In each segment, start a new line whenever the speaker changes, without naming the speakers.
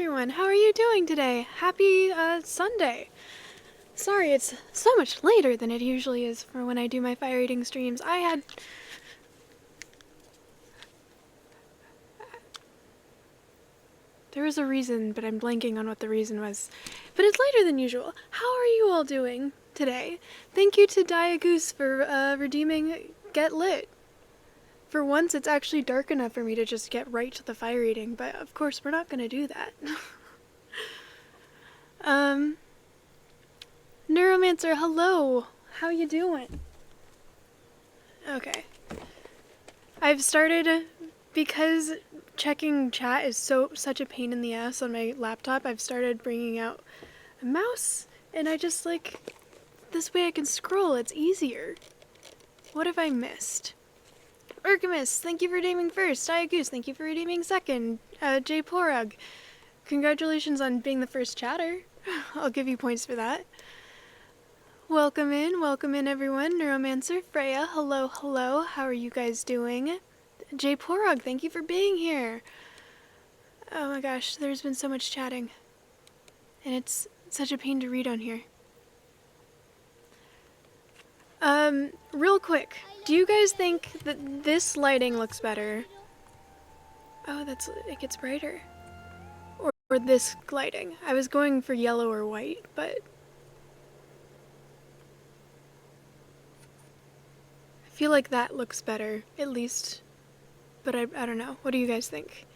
everyone. How are you doing today? Happy Sunday. Sorry, it's so much later than it usually is for when I do my fire eating streams. There was a reason, but I'm blanking on what the reason was. But it's later than usual. How are you all doing today? Thank you to Diagoose for redeeming Get Lit. For once, it's actually dark enough for me to just get right to the fire eating, but of course we're not gonna do that. Neuromancer, hello. How you doing? Okay. I've started, because checking chat is such a pain in the ass on my laptop, I've started bringing out a mouse, and I just this way I can scroll, it's easier. What have I missed? Urkamus, thank you for redeeming first. Diagoose, thank you for redeeming second. Jay Porug, congratulations on being the first chatter. I'll give you points for that. Welcome in everyone. Neuromancer, Freya, hello, hello. How are you guys doing? Jay Porog, thank you for being here. Oh my gosh, there's been so much chatting. And it's such a pain to read on here. Real quick, do you guys think that this lighting looks better? Oh, it gets brighter. Or this lighting. I was going for yellow or white, but I feel like that looks better, at least. But I don't know. What do you guys think?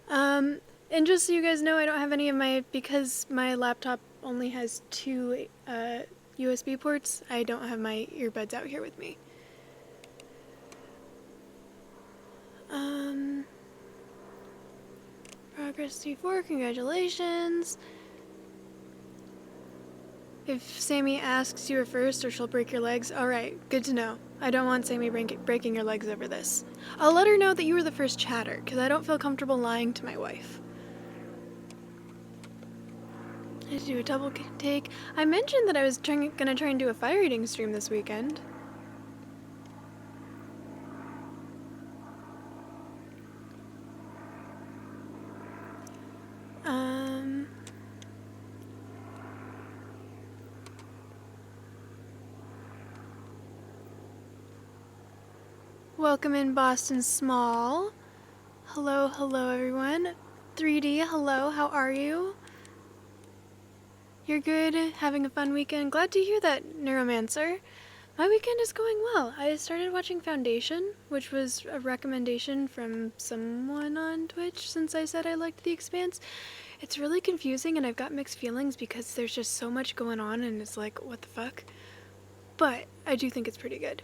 And just so you guys know, I don't have any of because my laptop only has two USB ports, I don't have my earbuds out here with me. Progress D4, congratulations. If Sammy asks you are first or she'll break your legs, alright, good to know. I don't want Sammy breaking your legs over this. I'll let her know that you were the first chatter, because I don't feel comfortable lying to my wife. I had to do a double take. I mentioned that I was gonna try and do a fire eating stream this weekend. Welcome in Boston Small. Hello, hello everyone. 3D, hello, how are you? You're good, having a fun weekend. Glad to hear that, Neuromancer. My weekend is going well. I started watching Foundation, which was a recommendation from someone on Twitch since I said I liked The Expanse. It's really confusing and I've got mixed feelings because there's just so much going on and it's like, what the fuck? But I do think it's pretty good.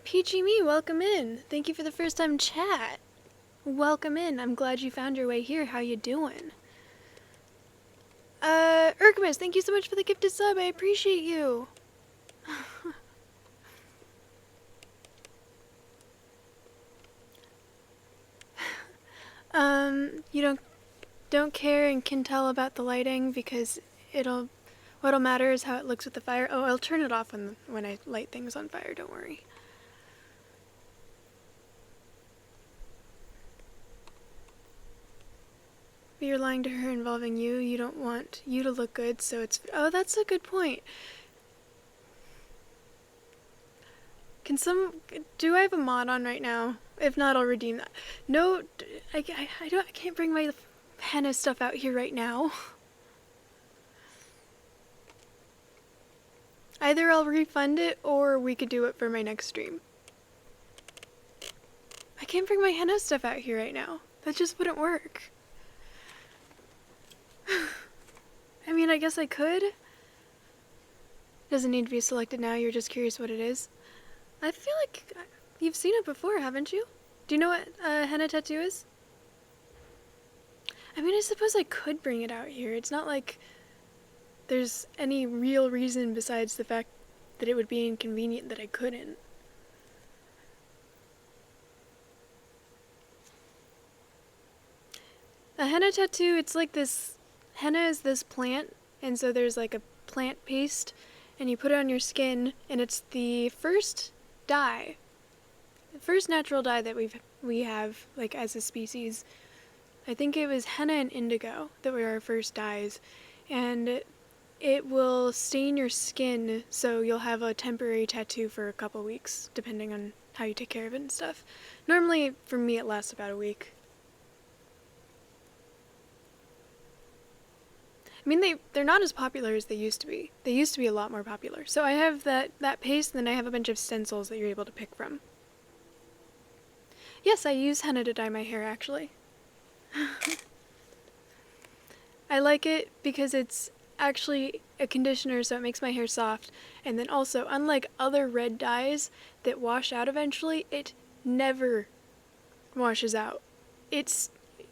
Peachy Me, welcome in. Thank you for the first time chat. Welcome in. I'm glad you found your way here. How you doing? Urkamus, thank you so much for the gifted sub. I appreciate you. You don't care and can tell about the lighting because what'll matter is how it looks with the fire. Oh, I'll turn it off when I light things on fire, don't worry. But you're lying to her involving you. You don't want you to look good, so it's... Oh, that's a good point. Do I have a mod on right now? If not, I'll redeem that. No, I can't bring my henna stuff out here right now. Either I'll refund it, or we could do it for my next stream. I can't bring my henna stuff out here right now. That just wouldn't work. I mean, I guess I could. Doesn't need to be selected now, you're just curious what it is. I feel like you've seen it before, haven't you? Do you know what a henna tattoo is? I mean, I suppose I could bring it out here. It's not like there's any real reason besides the fact that it would be inconvenient that I couldn't. A henna tattoo, it's like this... Henna is this plant, and so there's like a plant paste, and you put it on your skin, and it's the first dye first natural dye that we have, like, as a species. I think it was henna and indigo that were our first dyes, and it will stain your skin, so you'll have a temporary tattoo for a couple weeks, depending on how you take care of it and stuff. Normally, for me, it lasts about a week. I mean, they're not as popular as they used to be. They used to be a lot more popular. So I have that paste, and then I have a bunch of stencils that you're able to pick from. Yes, I use henna to dye my hair, actually. I like it because it's actually a conditioner, so it makes my hair soft. And then also, unlike other red dyes that wash out eventually, it never washes out.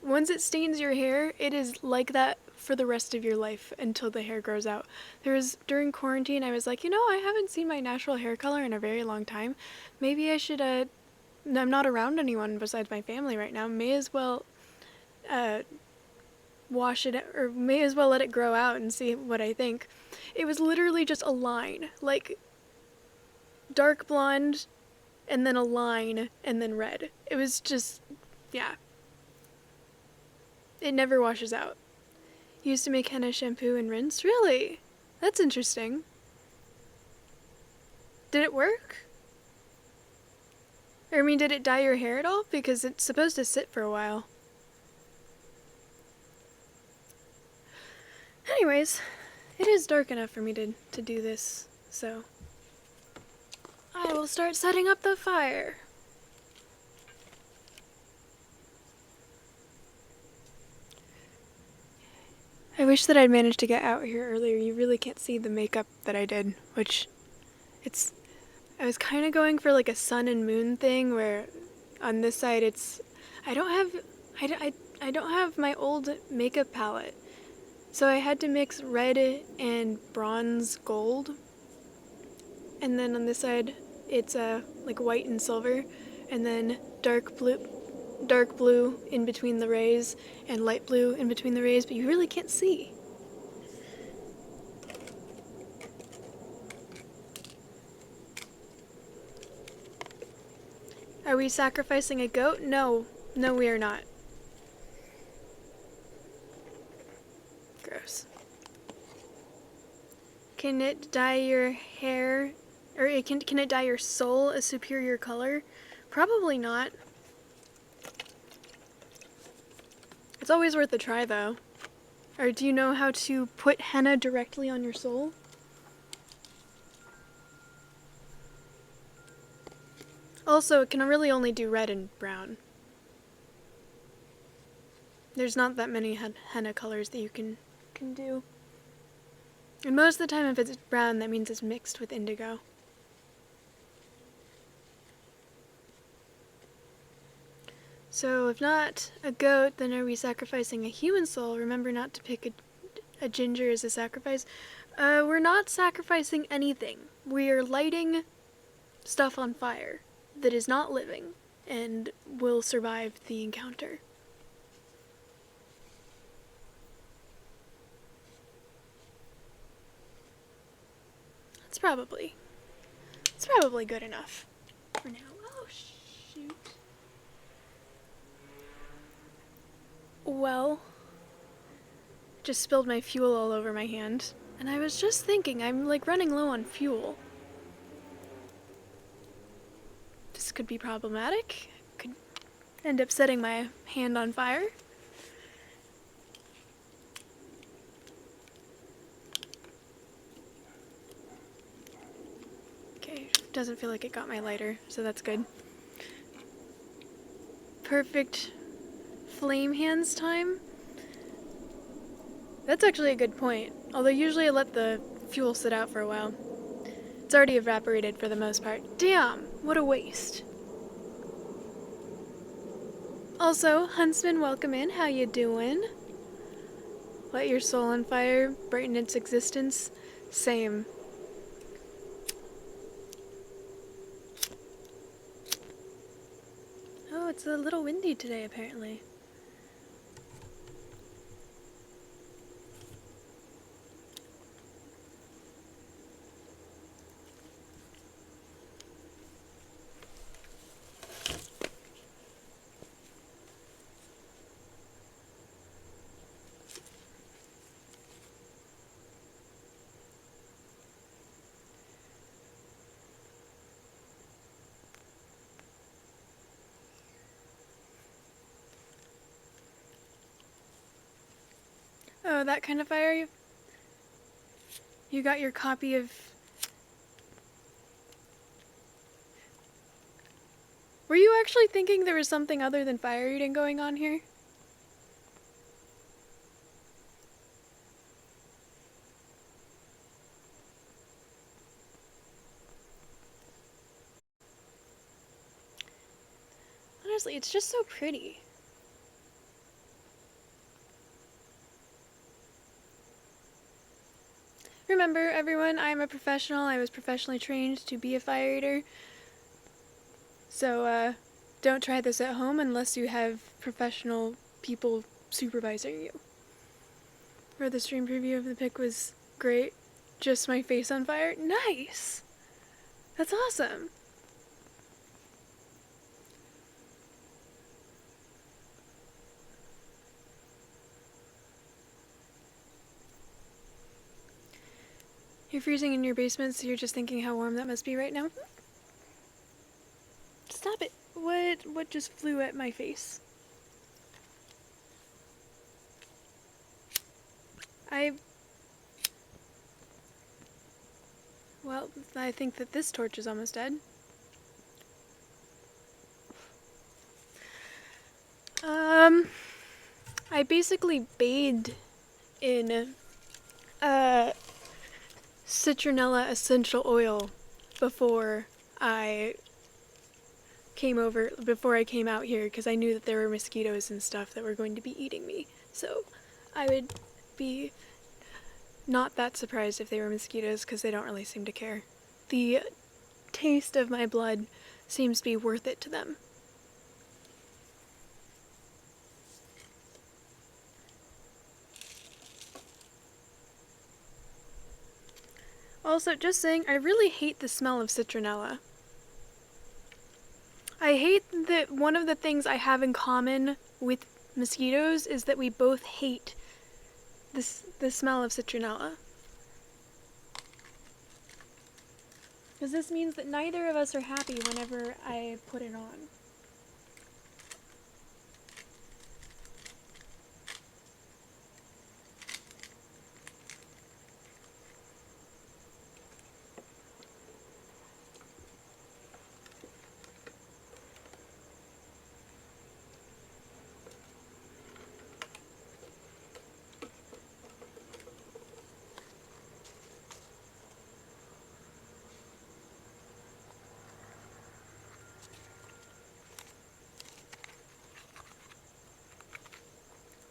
Once it stains your hair, it is like that for the rest of your life until the hair grows out. During quarantine, I was like, I haven't seen my natural hair color in a very long time. Maybe I should, I'm not around anyone besides my family right now. May as well, wash it, or may as well let it grow out and see what I think. It was literally just a line, like dark blonde, and then a line, and then red. It was just, yeah. It never washes out. Used to make henna shampoo and rinse? Really? That's interesting. Did it work? Or, I mean, did it dye your hair at all? Because it's supposed to sit for a while. Anyways, it is dark enough for me to do this, so I will start setting up the fire. I wish that I'd managed to get out here earlier. You really can't see the makeup that I did, which I was kind of going for like a sun and moon thing where on this side I don't have my old makeup palette. So I had to mix red and bronze gold. And then on this side it's like white and silver, and then dark blue in between the rays and light blue in between the rays, but you really can't see. Are we sacrificing a goat? No, we are not. Gross. Can it dye your hair, or can it dye your soul a superior color? Probably not. It's always worth a try, though. Or do you know how to put henna directly on your soul? Also, it can really only do red and brown. There's not that many henna colors that you can do. And most of the time, if it's brown, that means it's mixed with indigo. So if not a goat, then are we sacrificing a human soul? Remember not to pick a ginger as a sacrifice. We're not sacrificing anything. We are lighting stuff on fire that is not living and will survive the encounter. It's probably good enough for now. Oh, shoot. Well, just spilled my fuel all over my hand, and I was just thinking, I'm like running low on fuel. This could be problematic. Could end up setting my hand on fire. Okay, doesn't feel like it got my lighter, so that's good. Perfect flame hands time. That's actually a good point. Although usually I let the fuel sit out for a while. It's already evaporated for the most part. Damn, what a waste. Also, Huntsman, welcome in. How you doing? Let your soul on fire, brighten its existence. Same. Oh, it's a little windy today, apparently. Oh, that kind of fire? You got your copy of... Were you actually thinking there was something other than fire eating going on here? Honestly, it's just so pretty. Remember, everyone, I'm a professional. I was professionally trained to be a fire eater. So, don't try this at home unless you have professional people supervising you. For the stream preview of the pic was great. Just my face on fire? Nice! That's awesome! You're freezing in your basement, so you're just thinking how warm that must be right now? Stop it! What just flew at my face? Well, I think that this torch is almost dead. I basically bathed in, citronella essential oil before I came out here, because I knew that there were mosquitoes and stuff that were going to be eating me. So I would be not that surprised if they were mosquitoes, because they don't really seem to care. The taste of my blood seems to be worth it to them. Also, just saying, I really hate the smell of citronella. I hate that one of the things I have in common with mosquitoes is that we both hate the smell of citronella. Because this means that neither of us are happy whenever I put it on.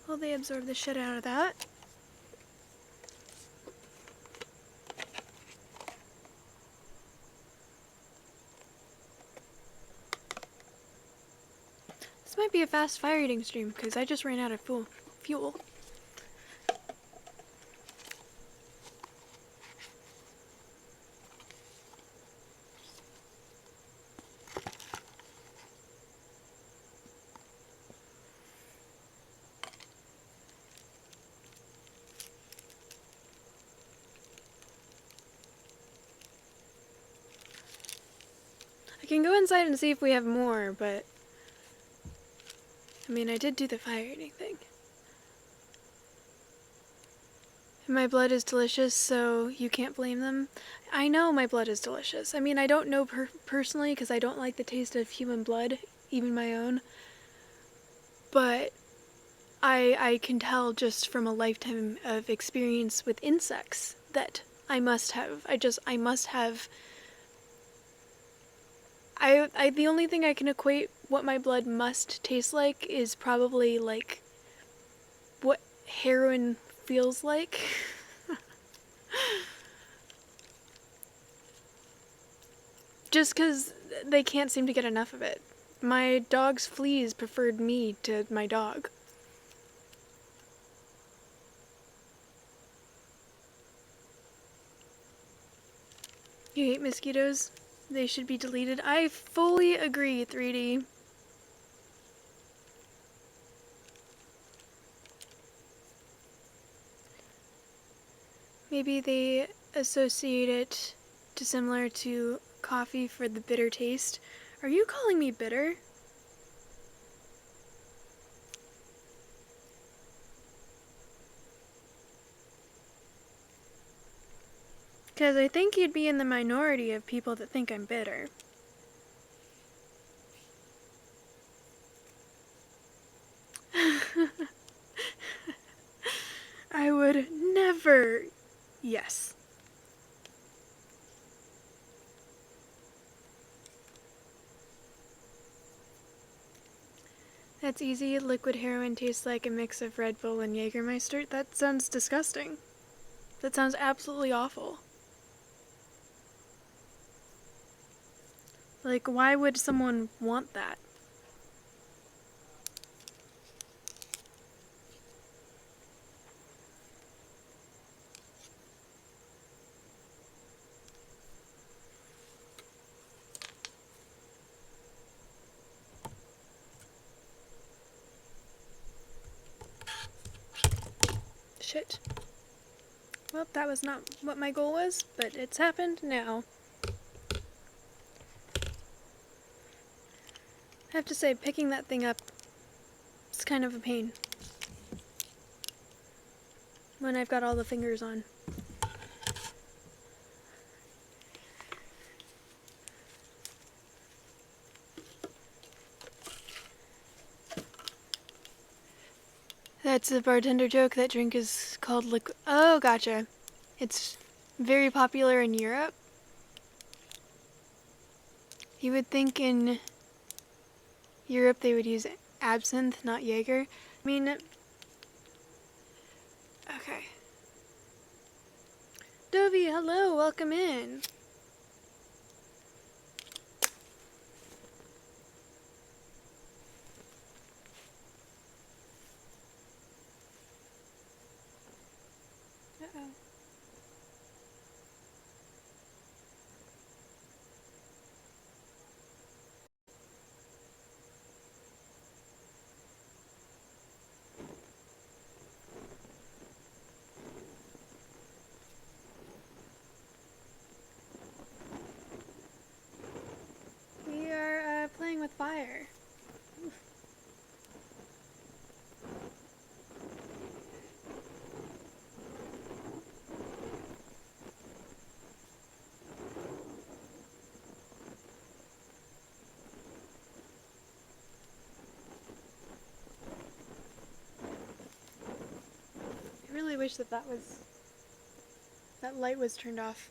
Well, they absorb the shit out of that. This might be a fast fire eating stream, because I just ran out of fuel. I can go inside and see if we have more, but I mean, I did do the fire eating thing. And my blood is delicious, so you can't blame them. I know my blood is delicious. I mean, I don't know personally, because I don't like the taste of human blood, even my own. But I can tell just from a lifetime of experience with insects that I must have. I must have. The only thing I can equate what my blood must taste like is probably like what heroin feels like. Just because they can't seem to get enough of it. My dog's fleas preferred me to my dog. You hate mosquitoes? They should be deleted. I fully agree, 3D. Maybe they associate it to similar to coffee for the bitter taste. Are you calling me bitter? Because I think you'd be in the minority of people that think I'm bitter. I would never. Yes. That's easy. Liquid heroin tastes like a mix of Red Bull and Jägermeister. That sounds disgusting. That sounds absolutely awful. Like, why would someone want that? Shit. Well, that was not what my goal was, but it's happened now. I have to say, picking that thing up is kind of a pain when I've got all the fingers on. That's a bartender joke. That drink is called liquid. Oh, gotcha. It's very popular in Europe. You would think in Europe they would use absinthe, not Jaeger. I mean, okay. Dovey, hello, welcome in. Uh-oh. We are playing with fire. I really wish that that light was turned off.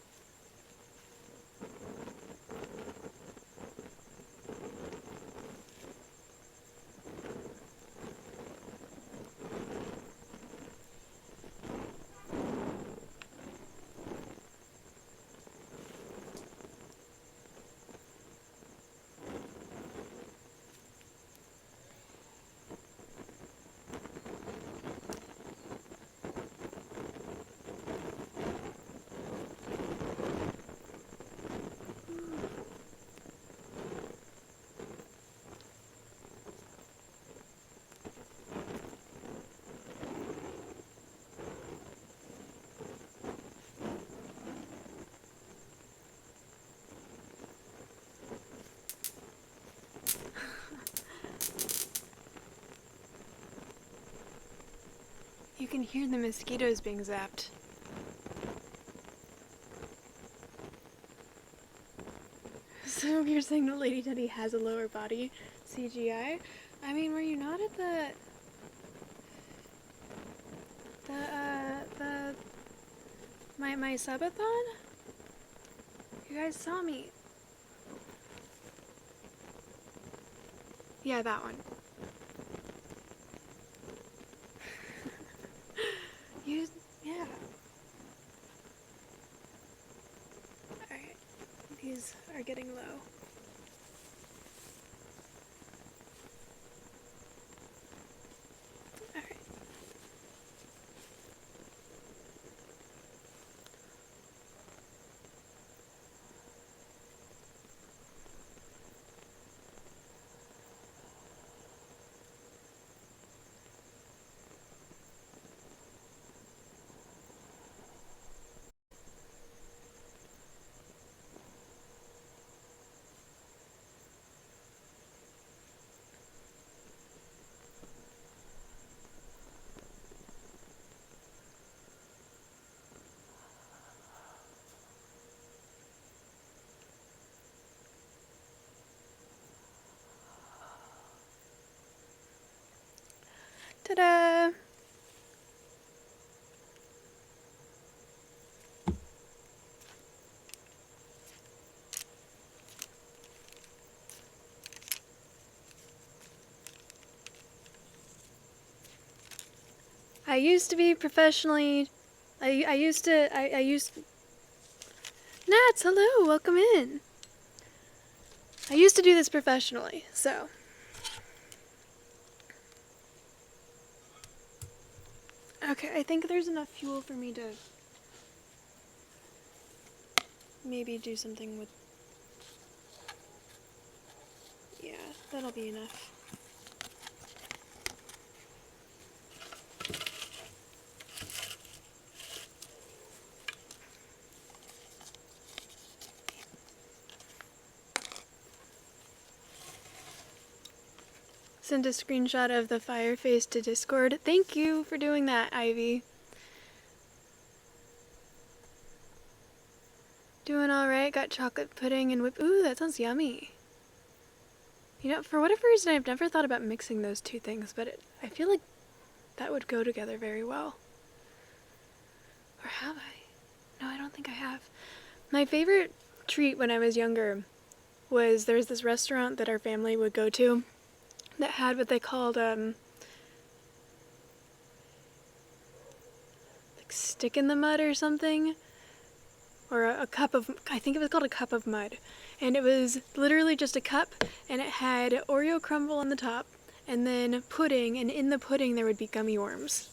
You can hear the mosquitoes being zapped. So you're saying that Lady Teddy has a lower body CGI? I mean, were you not at my subathon? You guys saw me. Yeah, that one. Yeah. Alright, these are getting low. Alright. Ta-da! I used to be professionally... I used... Nats, hello! Welcome in! I used to do this professionally, so... Okay, I think there's enough fuel for me to... maybe do something with... Yeah, that'll be enough. Send a screenshot of the fire face to Discord. Thank you for doing that, Ivy. Doing alright, got chocolate pudding and whip. Ooh, that sounds yummy. You know, for whatever reason, I've never thought about mixing those two things, but I feel like that would go together very well. Or have I? No, I don't think I have. My favorite treat when I was younger was there was this restaurant that our family would go to that had what they called, like stick in the mud or something. Or a cup of, I think it was called a cup of mud. And it was literally just a cup, and it had Oreo crumble on the top, and then pudding, and in the pudding there would be gummy worms.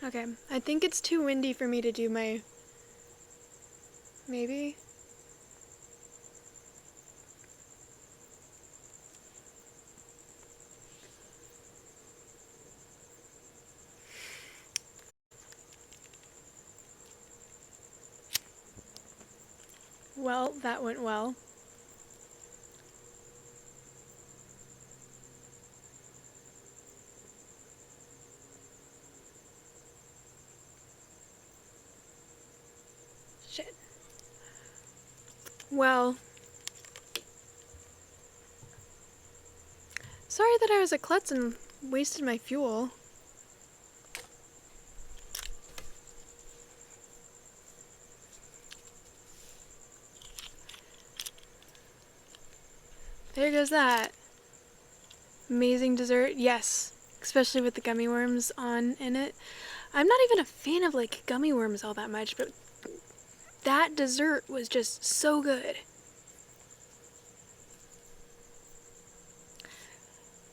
Okay, I think it's too windy for me to do my... Maybe? Well, that went well. Shit. Well... Sorry that I was a klutz and wasted my fuel. There goes that. Amazing dessert, yes. Especially with the gummy worms on in it. I'm not even a fan of, like, gummy worms all that much, but that dessert was just so good.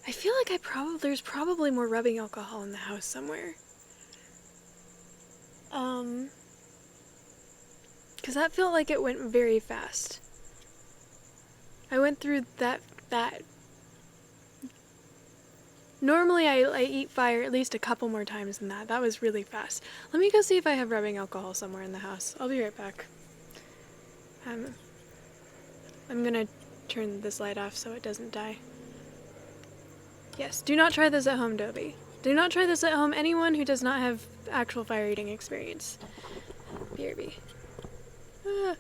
I feel like there's probably more rubbing alcohol in the house somewhere. Because that felt like it went very fast. I went through that. Normally I eat fire at least a couple more times than that. That was really fast. Let me go see if I have rubbing alcohol somewhere in the house. I'll be right back. I'm gonna turn this light off so it doesn't die. Yes, do not try this at home, Dobie. Do not try this at home, anyone who does not have actual fire eating experience. BRB. Ah.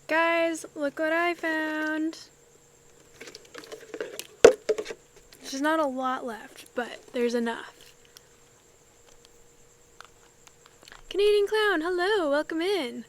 Guys, look what I found. There's not a lot left, but there's enough. Canadian Clown, hello, welcome in.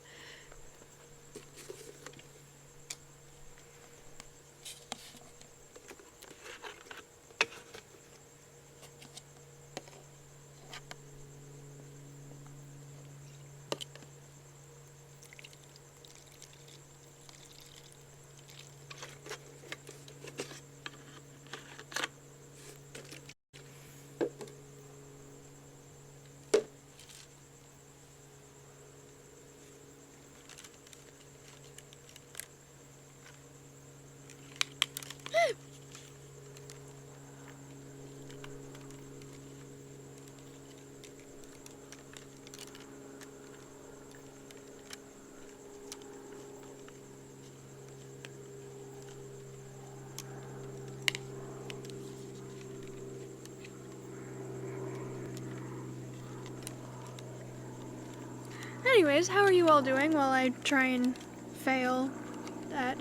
Anyways, how are you all doing while I try and fail at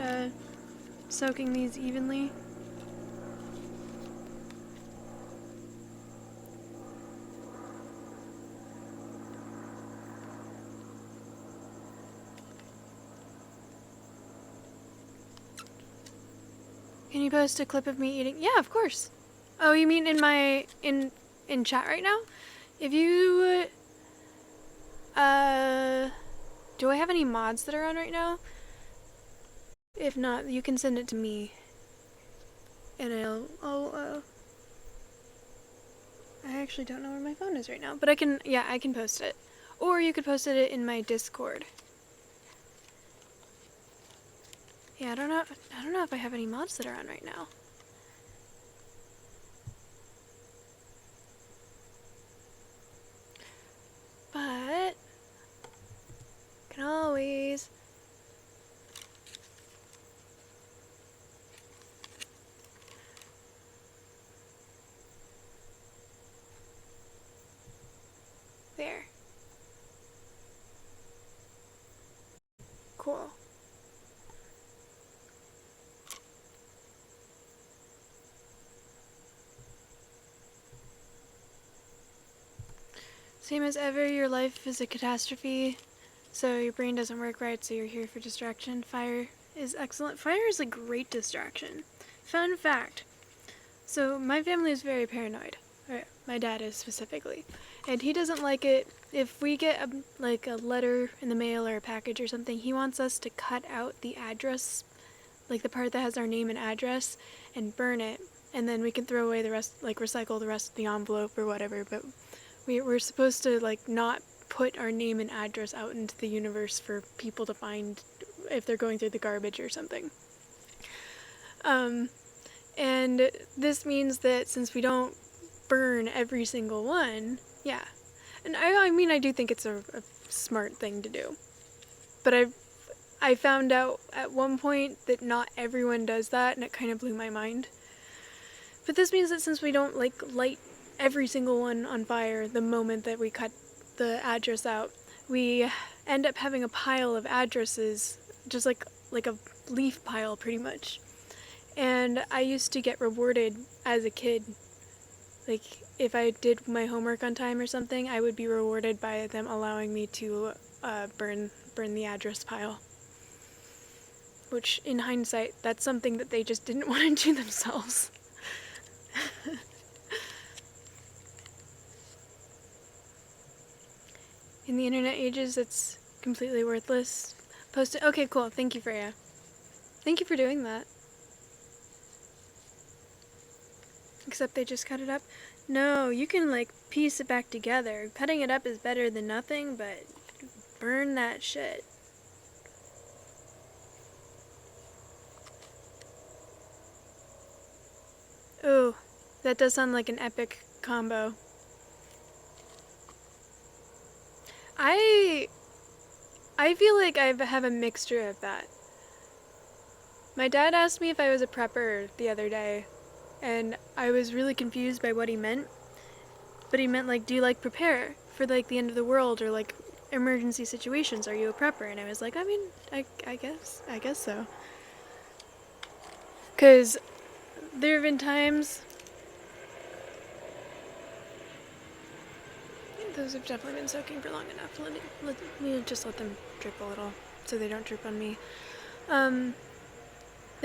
soaking these evenly? Can you post a clip of me eating? Yeah, of course. Oh, you mean in my in chat right now? If you do I have any mods that are on right now? If not, you can send it to me. And I actually don't know where my phone is right now, but I can post it. Or you could post it in my Discord. Yeah, I don't know if I have any mods that are on right now. But can always there. Cool. Same as ever, your life is a catastrophe, so your brain doesn't work right, so you're here for distraction. Fire is excellent. Fire is a great distraction. Fun fact. So my family is very paranoid. Or my dad is specifically. And he doesn't like it if we get a letter in the mail or a package or something, he wants us to cut out the address, like the part that has our name and address, and burn it. And then we can throw away the rest, like recycle the rest of the envelope or whatever, but we're supposed to like not put our name and address out into the universe for people to find if they're going through the garbage or something. And this means that since we don't burn every single one, yeah. And I mean, I do think it's a smart thing to do. But I found out at one point that not everyone does that, and it kind of blew my mind. But this means that since we don't like light every single one on fire the moment that we cut the address out, we end up having a pile of addresses, just like a leaf pile pretty much. And I used to get rewarded as a kid. Like if I did my homework on time or something, I would be rewarded by them allowing me to burn the address pile. Which in hindsight, that's something that they just didn't want to do themselves. In the internet ages, it's completely worthless. Post it. Okay, cool. Thank you, Freya. Thank you for doing that. Except they just cut it up. No, you can like piece it back together. Cutting it up is better than nothing, but burn that shit. Ooh, that does sound like an epic combo. I feel like I have a mixture of that. My dad asked me if I was a prepper the other day, and I was really confused by what he meant. But he meant like, do you like prepare for like the end of the world, or like emergency situations, are you a prepper? And I was like, I mean, I guess so. Because there have been times, those have definitely been soaking for long enough. Let me just let them drip a little so they don't drip on me. There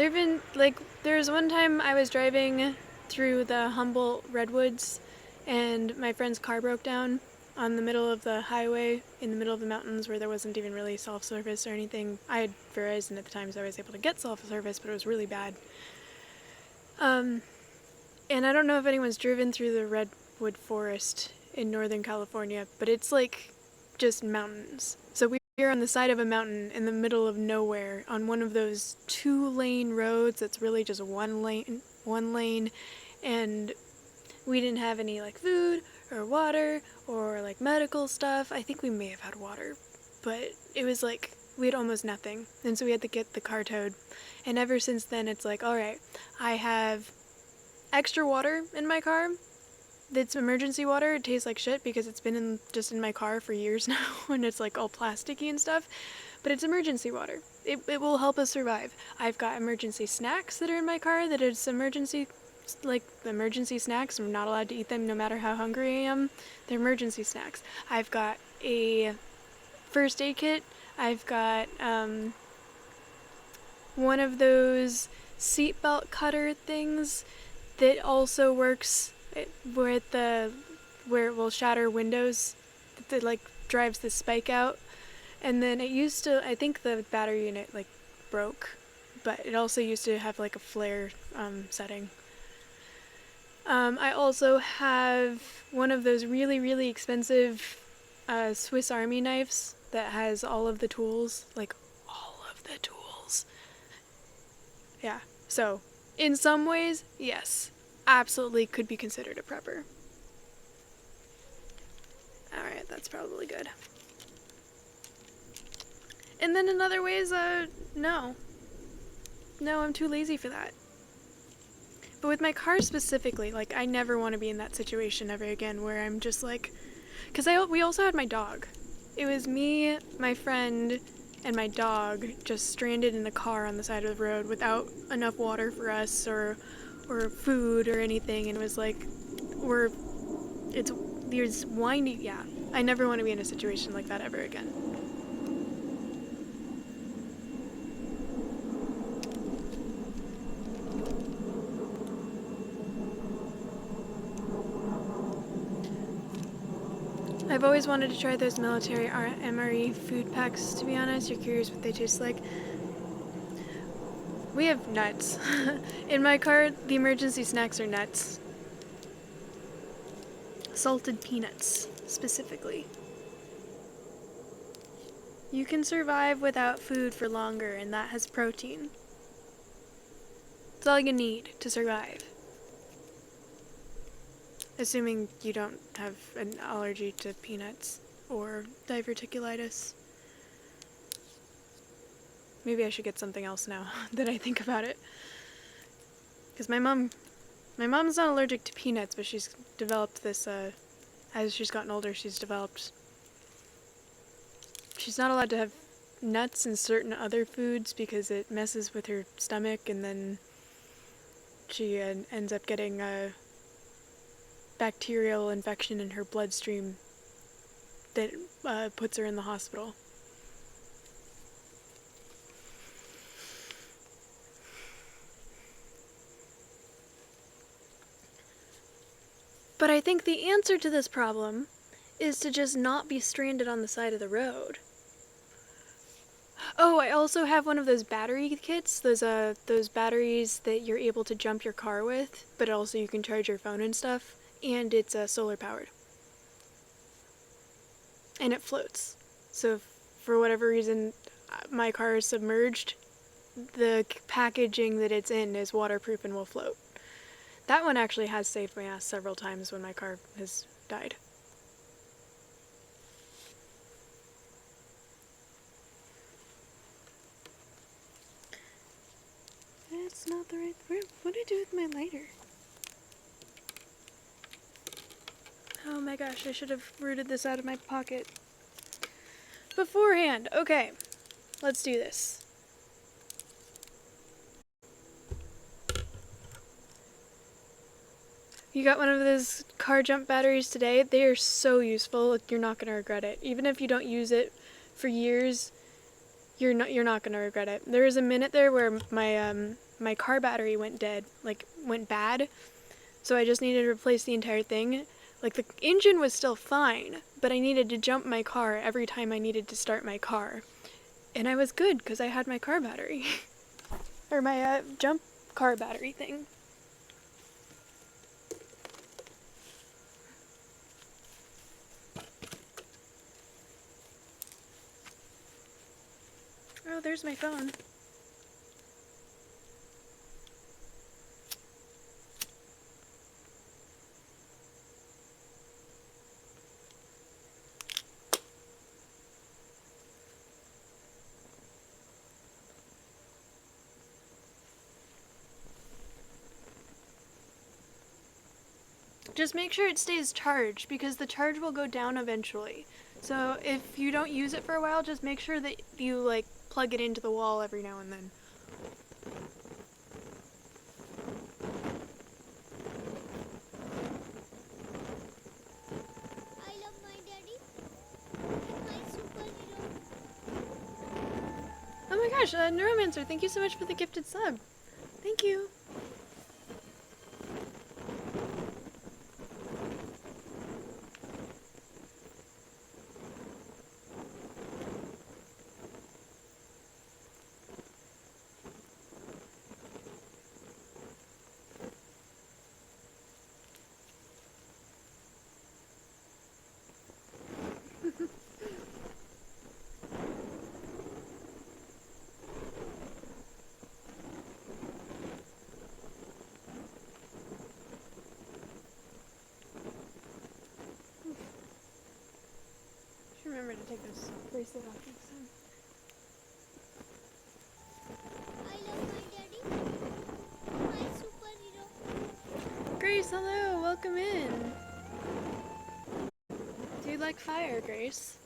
have been, like, there's one time I was driving through the Humboldt Redwoods and my friend's car broke down on the middle of the highway in the middle of the mountains where there wasn't even really self-service or anything. I had Verizon at the time, so I was able to get self-service, but it was really bad. And I don't know if anyone's driven through the redwood forest in Northern California, but it's like just mountains. So we were on the side of a mountain in the middle of nowhere on one of those 2-lane roads that's really just one lane, and we didn't have any like food or water or like medical stuff. I think we may have had water, but it was like we had almost nothing, and so we had to get the car towed. And ever since then it's like, all right, I have extra water in my car. It's emergency water. It tastes like shit because it's been just in my car for years now and it's like all plasticky and stuff, but it's emergency water. It will help us survive. I've got emergency snacks that are in my car that it's emergency snacks. I'm not allowed to eat them no matter how hungry I am. They're emergency snacks. I've got a first aid kit. I've got one of those seatbelt cutter things that also works where it will shatter windows, that like drives the spike out. And then it used to, I think the battery unit like broke, but it also used to have like a flare setting. I also have one of those really, really expensive Swiss Army knives that has all of the tools, like all of the tools. Yeah, so in some ways, yes, absolutely could be considered a prepper. Alright, that's probably good. And then in other ways, no. No, I'm too lazy for that. But with my car specifically, like, I never want to be in that situation ever again where I'm just like... Because we also had my dog. It was me, my friend, and my dog just stranded in a car on the side of the road without enough water for us or food or anything, and it was like, it's windy, yeah. I never want to be in a situation like that ever again. I've always wanted to try those military MRE food packs, to be honest. You're curious what they taste like? We have nuts. In my car, the emergency snacks are nuts. Salted peanuts, specifically. You can survive without food for longer, and that has protein. It's all you need to survive. Assuming you don't have an allergy to peanuts or diverticulitis. Maybe I should get something else now that I think about it. Because my mom's not allergic to peanuts, but she's developed this, as she's gotten older, she's not allowed to have nuts and certain other foods because it messes with her stomach, and then she ends up getting a bacterial infection in her bloodstream that puts her in the hospital. But I think the answer to this problem is to just not be stranded on the side of the road. Oh, I also have one of those battery kits, those batteries that you're able to jump your car with, but also you can charge your phone and stuff, and it's solar powered. And it floats. So if for whatever reason my car is submerged, the packaging that it's in is waterproof and will float. That one actually has saved my ass several times when my car has died. That's not the right... What did I do with my lighter? Oh my gosh, I should have rooted this out of my pocket. beforehand. Okay, let's do this. You got one of those car jump batteries today? They are so useful. You're not gonna regret it. Even if you don't use it for years, you're not gonna regret it. There was a minute there where my car battery went dead, like went bad. So I just needed to replace the entire thing. Like the engine was still fine, but I needed to jump my car every time I needed to start my car. And I was good because I had my car battery. Or my jump car battery thing. Oh, there's my phone. Just make sure it stays charged because the charge will go down eventually. So if you don't use it for a while, just make sure that you like plug it into the wall every now and then.
I love my daddy, my superhero.
Oh my gosh, Neuromancer, thank you so much for the gifted sub. Thank you. Should remember to take this bracelet off next time.
I love my daddy, my superhero.
Grace, hello, welcome in. Do you like fire, Grace?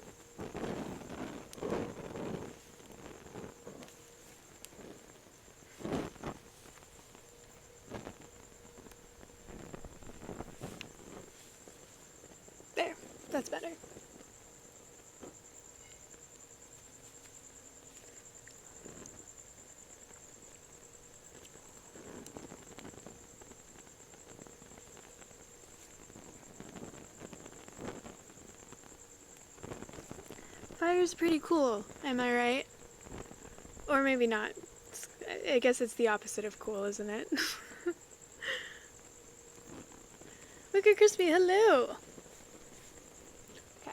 There, that's better. Fire's pretty cool, am I right? Or maybe not. I guess it's the opposite of cool, isn't it? Look at Crispy, hello! Okay.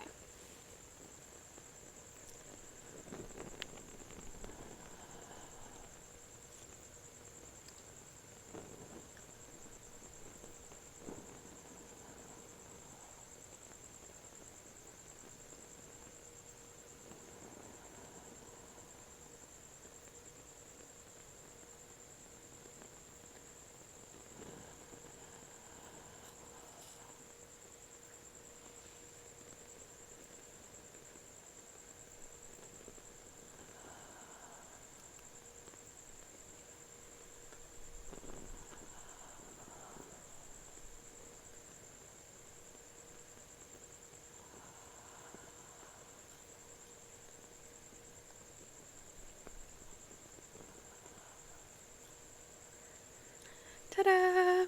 Ta-da!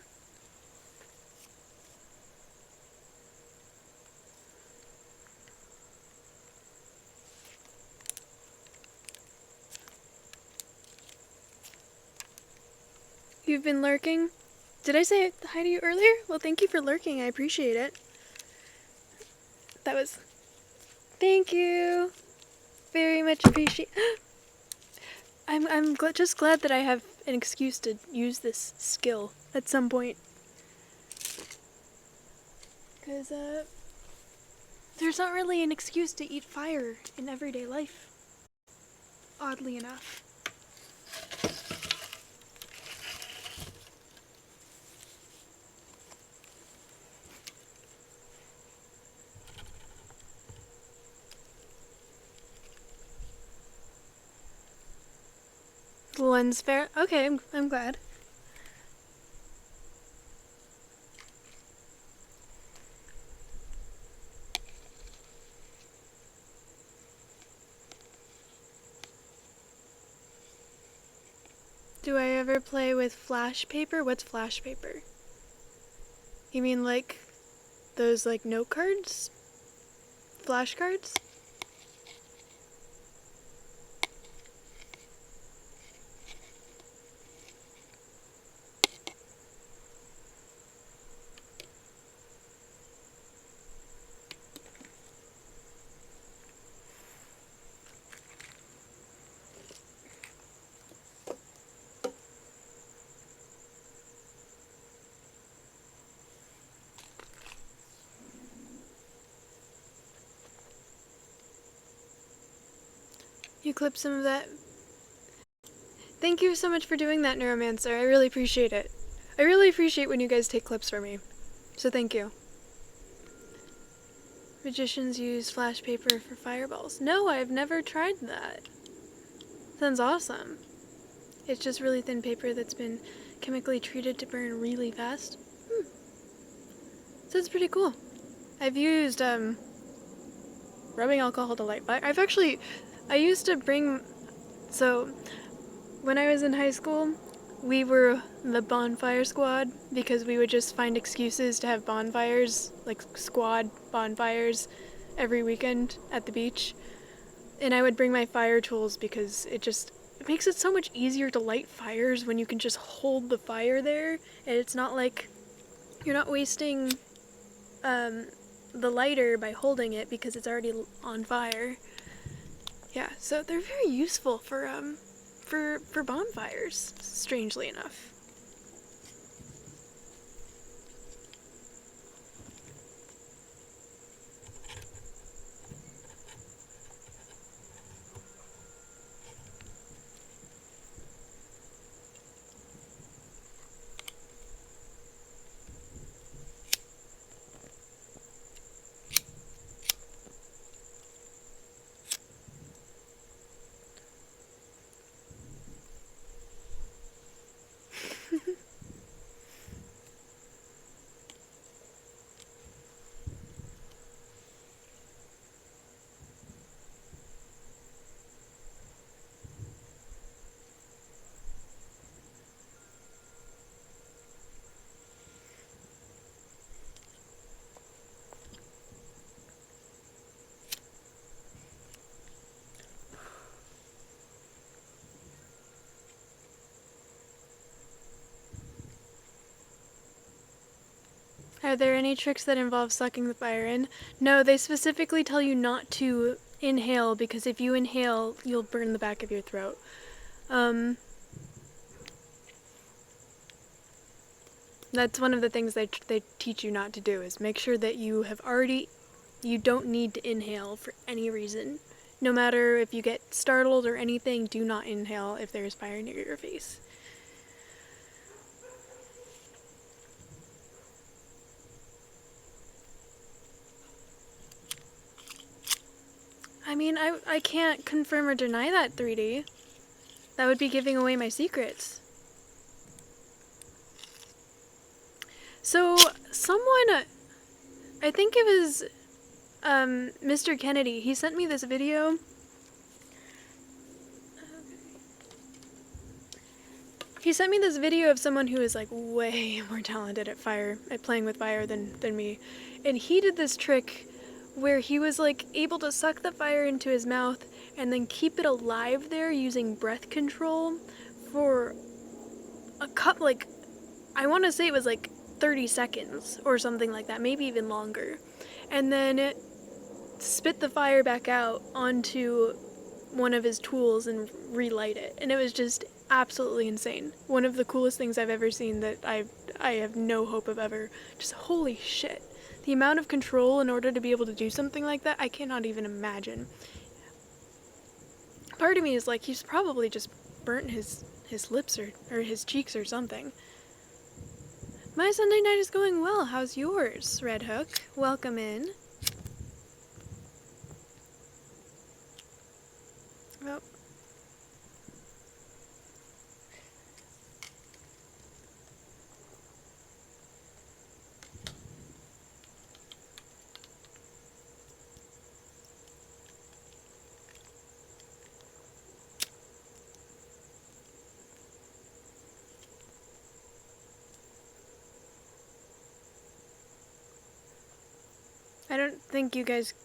You've been lurking? Did I say hi to you earlier? Well, thank you for lurking. I appreciate it. That was... Thank you! Very much appreciate... I'm just glad that I have an excuse to use this skill at some point. Because, there's not really an excuse to eat fire in everyday life. Oddly enough. The lens flare. Okay, I'm glad. Do I ever play with flash paper? What's flash paper? You mean like those like note cards? Flash cards? You clip some of that. Thank you so much for doing that, Neuromancer. I really appreciate it. I really appreciate when you guys take clips for me. So thank you. Magicians use flash paper for fireballs. No, I've never tried that. Sounds awesome. It's just really thin paper that's been chemically treated to burn really fast. Sounds pretty cool. I've used rubbing alcohol to light fire. I used to bring, so when I was in high school, we were the bonfire squad because we would just find excuses to have bonfires, like squad bonfires, every weekend at the beach. And I would bring my fire tools because it makes it so much easier to light fires when you can just hold the fire there, and it's not like you're not wasting the lighter by holding it because it's already on fire. Yeah, so they're very useful for bonfires, strangely enough. Are there any tricks that involve sucking the fire in? No, they specifically tell you not to inhale because if you inhale, you'll burn the back of your throat. That's one of the things they teach you not to do, is make sure that you don't need to inhale for any reason. No matter if you get startled or anything, do not inhale if there's fire near your face. I mean, I can't confirm or deny that, 3D. That would be giving away my secrets. So, someone, I think it was Mr. Kennedy, he sent me this video. He sent me this video of someone who is like way more talented at playing with fire than me. And he did this trick where he was like able to suck the fire into his mouth and then keep it alive there using breath control for I want to say it was like 30 seconds or something like that, maybe even longer. And then spit the fire back out onto one of his tools and relight it. And it was just absolutely insane. One of the coolest things I've ever seen that I have no hope of ever. Just holy shit. The amount of control in order to be able to do something like that, I cannot even imagine. Part of me is like, he's probably just burnt his lips or his cheeks or something. My Sunday night is going well. How's yours, Red Hook? Welcome in. Oh. I don't think you guys...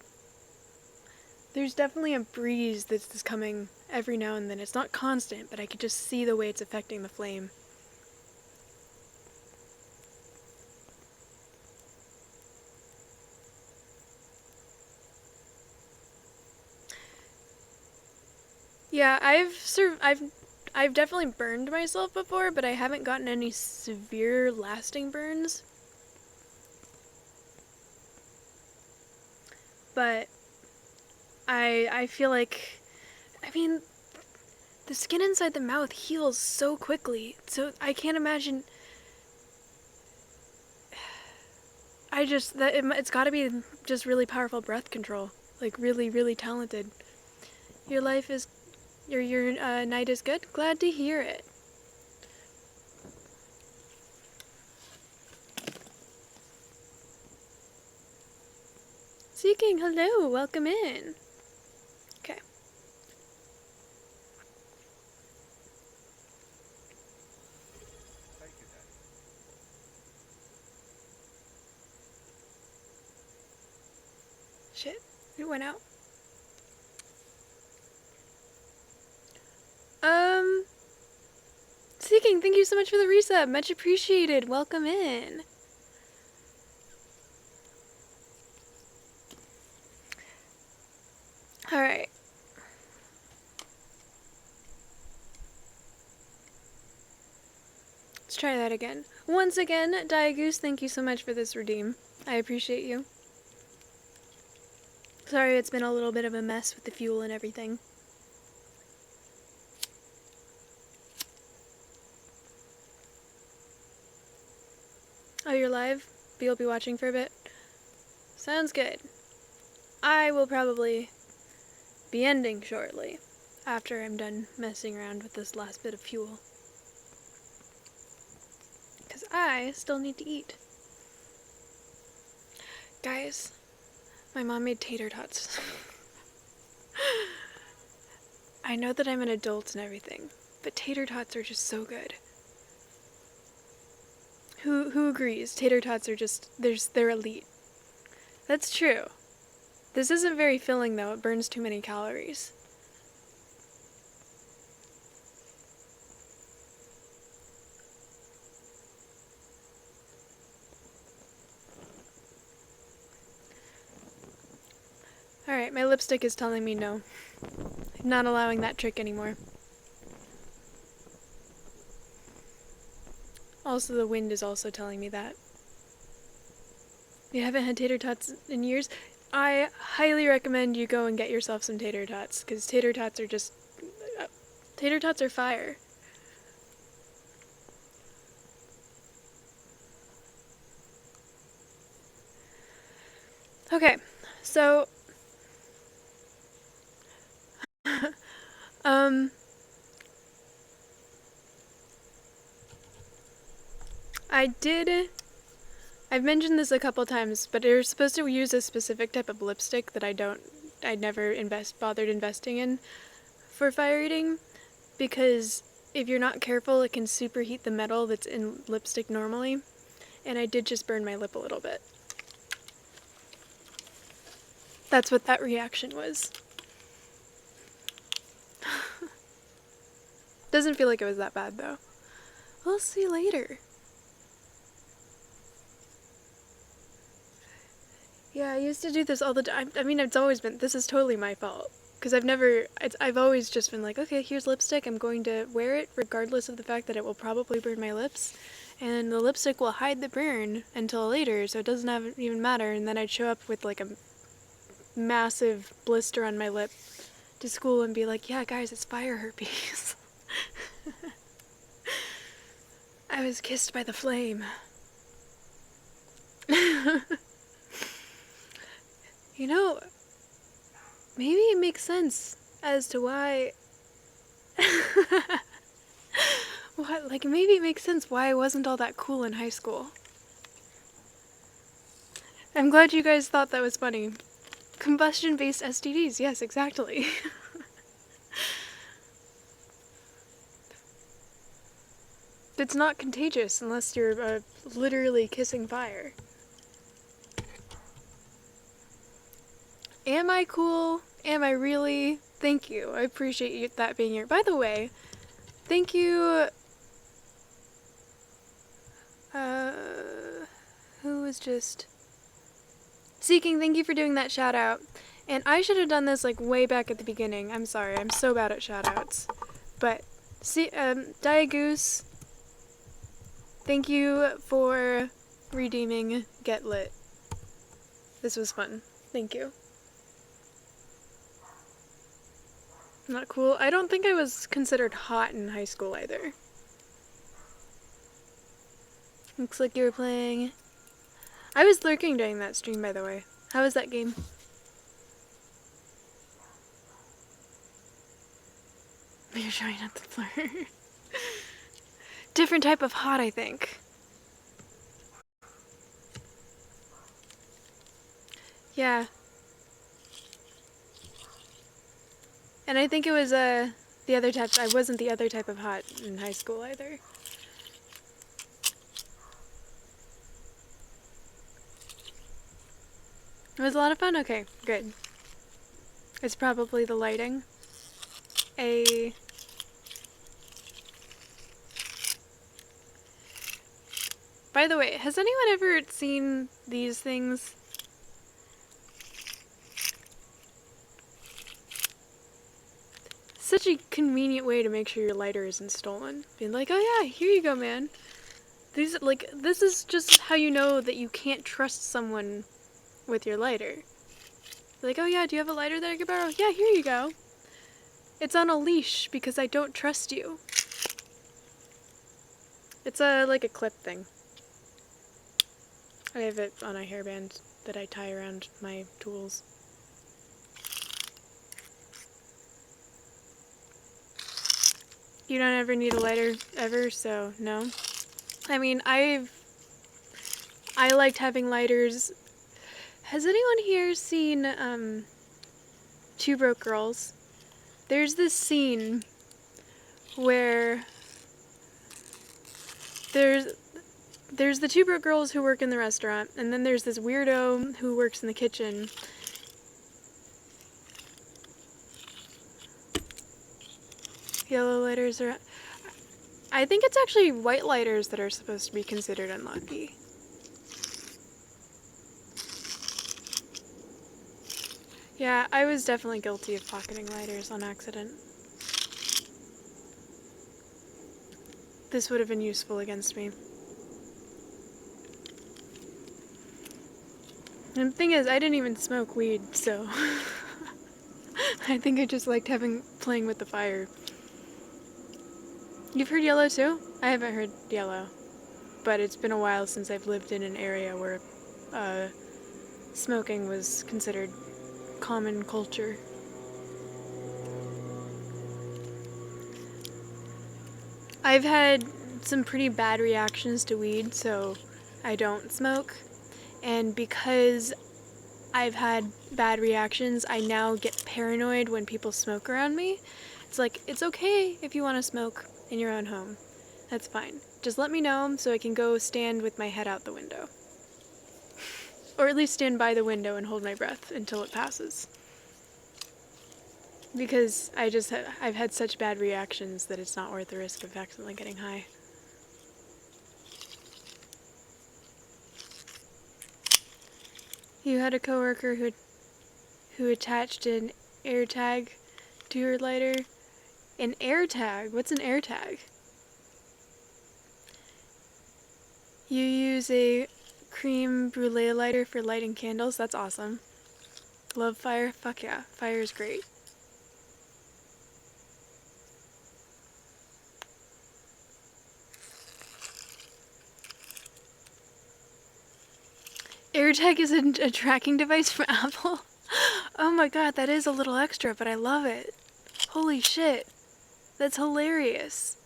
There's definitely a breeze that's coming every now and then. It's not constant, but I could just see the way it's affecting the flame. Yeah, I've definitely burned myself before, but I haven't gotten any severe lasting burns. But I feel like, I mean, the skin inside the mouth heals so quickly. So I can't imagine. It's got to be just really powerful breath control. Like really, really talented. Your life is, your night is good. Glad to hear it. Seeking, hello, welcome in. Okay. Shit, it went out. Seeking, thank you so much for the resub. Much appreciated. Welcome in. Alright. Let's try that again. Once again, Diagoose, thank you so much for this redeem. I appreciate you. Sorry it's been a little bit of a mess with the fuel and everything. Oh, you're live? You'll be watching for a bit? Sounds good. I will probably be ending shortly, after I'm done messing around with this last bit of fuel. Because I still need to eat. Guys, my mom made tater tots. I know that I'm an adult and everything, but tater tots are just so good. Who agrees? Tater tots are just, they're elite. That's true. This isn't very filling though, it burns too many calories. Alright, my lipstick is telling me no. I'm not allowing that trick anymore. Also, the wind is also telling me that. You haven't had tater tots in years? I highly recommend you go and get yourself some tater tots, because tater tots are just... tater tots are fire. Okay, so... I've mentioned this a couple times, but you're supposed to use a specific type of lipstick that I never bothered investing in for fire eating, because if you're not careful, it can superheat the metal that's in lipstick normally, and I did just burn my lip a little bit. That's what that reaction was. Doesn't feel like it was that bad, though. We'll see later. Yeah, I used to do this all the time. I mean, it's always been, this is totally my fault. Because I've always just been like, okay, here's lipstick, I'm going to wear it regardless of the fact that it will probably burn my lips. And the lipstick will hide the burn until later, so it doesn't even matter. And then I'd show up with like a massive blister on my lip to school and be like, yeah, guys, it's fire herpes. I was kissed by the flame. You know, maybe it makes sense as to why... maybe it makes sense why I wasn't all that cool in high school. I'm glad you guys thought that was funny. Combustion-based STDs, yes, exactly. It's not contagious unless you're literally kissing fire. Am I cool? Am I really? Thank you. I appreciate you, that being here. By the way, thank you. Who was just Seeking? Thank you for doing that shout out. And I should have done this like way back at the beginning. I'm sorry. I'm so bad at shout outs. But Diagoose, thank you for redeeming Get Lit. This was fun. Thank you. Not cool. I don't think I was considered hot in high school either. Looks like you were playing. I was lurking during that stream, by the way. How was that game? You're trying not to flirt. Different type of hot, I think. Yeah. And I think it was the other type. I wasn't the other type of hot in high school either. It was a lot of fun? Okay, good. It's probably the lighting. By the way, has anyone ever seen these things? Such a convenient way to make sure your lighter isn't stolen. Being like, oh yeah, here you go, man. These, like, this is just how you know that you can't trust someone with your lighter. Like, oh yeah, do you have a lighter that I could borrow? Yeah, here you go. It's on a leash because I don't trust you. It's like a clip thing. I have it on a hairband that I tie around my tools. You don't ever need a lighter ever, so no. I mean, I liked having lighters. Has anyone here seen Two Broke Girls? There's this scene where there's the two broke girls who work in the restaurant, and then there's this weirdo who works in the kitchen. Yellow lighters are... I think it's actually white lighters that are supposed to be considered unlucky. Yeah, I was definitely guilty of pocketing lighters on accident. This would have been useful against me. And the thing is, I didn't even smoke weed, so... I think I just liked playing with the fire. You've heard Yellow too? I haven't heard Yellow. But it's been a while since I've lived in an area where smoking was considered common culture. I've had some pretty bad reactions to weed, so I don't smoke. And because I've had bad reactions, I now get paranoid when people smoke around me. It's like, it's okay if you want to smoke in your own home. That's fine. Just let me know so I can go stand with my head out the window. Or at least stand by the window and hold my breath until it passes. Because I've had such bad reactions that it's not worth the risk of accidentally getting high. You had a coworker who attached an AirTag to her lighter. An AirTag? What's an AirTag? You use a creme brulee lighter for lighting candles? That's awesome. Love fire? Fuck yeah. Fire is great. AirTag is a tracking device from Apple? Oh my god, that is a little extra, but I love it. Holy shit. That's hilarious.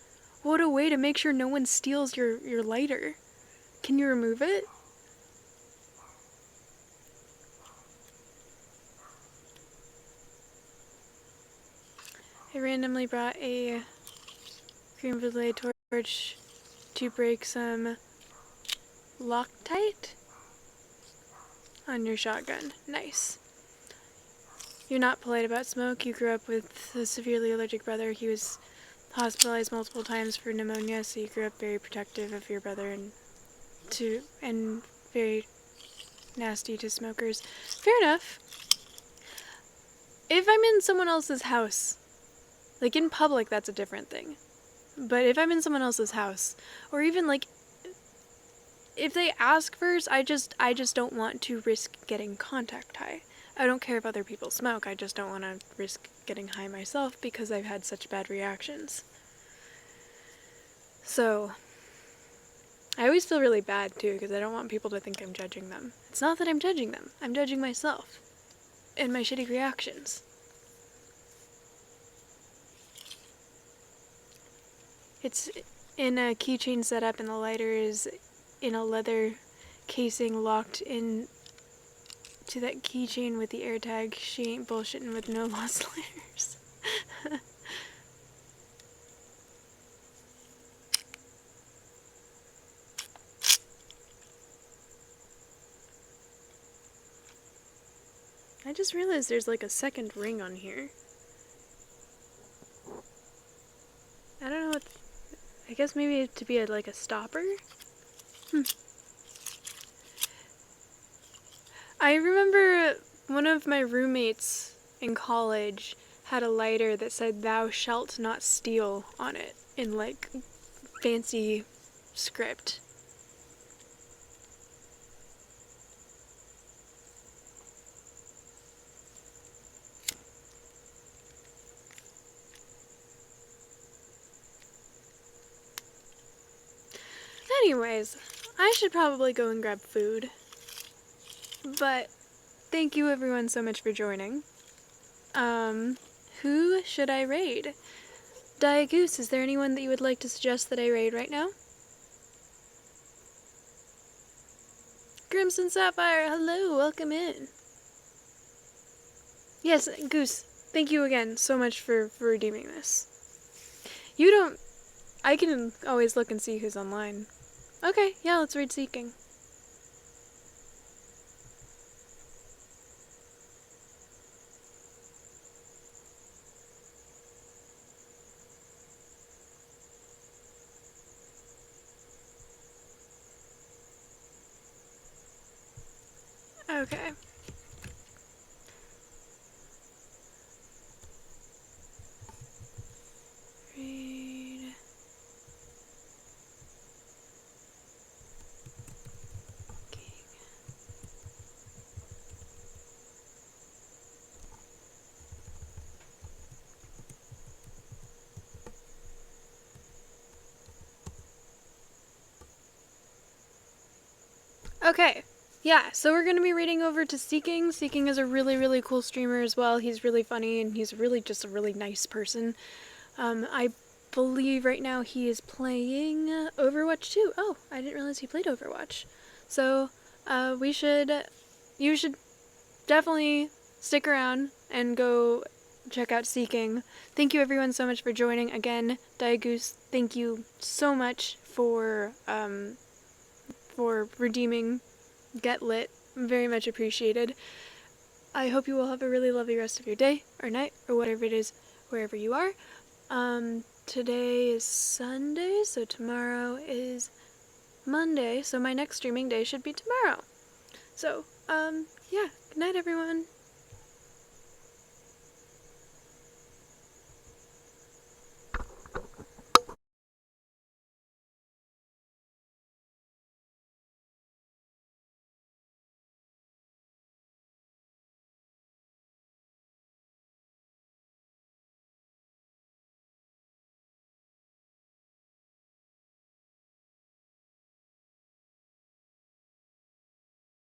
What a way to make sure no one steals your lighter. Can you remove it? I randomly brought a creme brulee torch to break some Loctite on your shotgun. Nice. you're not polite about smoke. You grew up with a severely allergic brother. He was hospitalized multiple times for pneumonia, so you grew up very protective of your brother and very nasty to smokers. Fair enough. If I'm in someone else's house, like in public, that's a different thing. But if I'm in someone else's house, or even like if they ask first, I just don't want to risk getting contact high. I don't care if other people smoke, I just don't want to risk getting high myself because I've had such bad reactions. So, I always feel really bad too because I don't want people to think I'm judging them. It's not that I'm judging them, I'm judging myself and my shitty reactions. It's in a keychain setup and the lighter is in a leather casing locked in to that keychain with the AirTag. She ain't bullshitting with no lost lighters. I just realized there's like a second ring on here. I don't know what... I guess maybe to be like a stopper? I remember one of my roommates in college had a lighter that said "Thou shalt not steal" on it in like fancy script. Anyways, I should probably go and grab food. But thank you everyone so much for joining. Who should I raid? Diagoose, is there anyone that you would like to suggest that I raid right now? Crimson Sapphire, hello, welcome in. Yes, Goose, thank you again so much for redeeming this. I can always look and see who's online. Okay, yeah, let's raid Seeking. Okay. Raid. King. Okay. Yeah, so we're going to be reading over to Seeking. Seeking is a really, really cool streamer as well. He's really funny and he's really just a really nice person. I believe right now he is playing Overwatch 2. Oh, I didn't realize he played Overwatch. So, you should definitely stick around and go check out Seeking. Thank you everyone so much for joining. Again, Diagoose, thank you so much for redeeming Get Lit. Very much appreciated. I hope you will have a really lovely rest of your day or night or whatever it is wherever you are. Today is Sunday, so tomorrow is Monday, so my next streaming day should be tomorrow. So, yeah, good night everyone.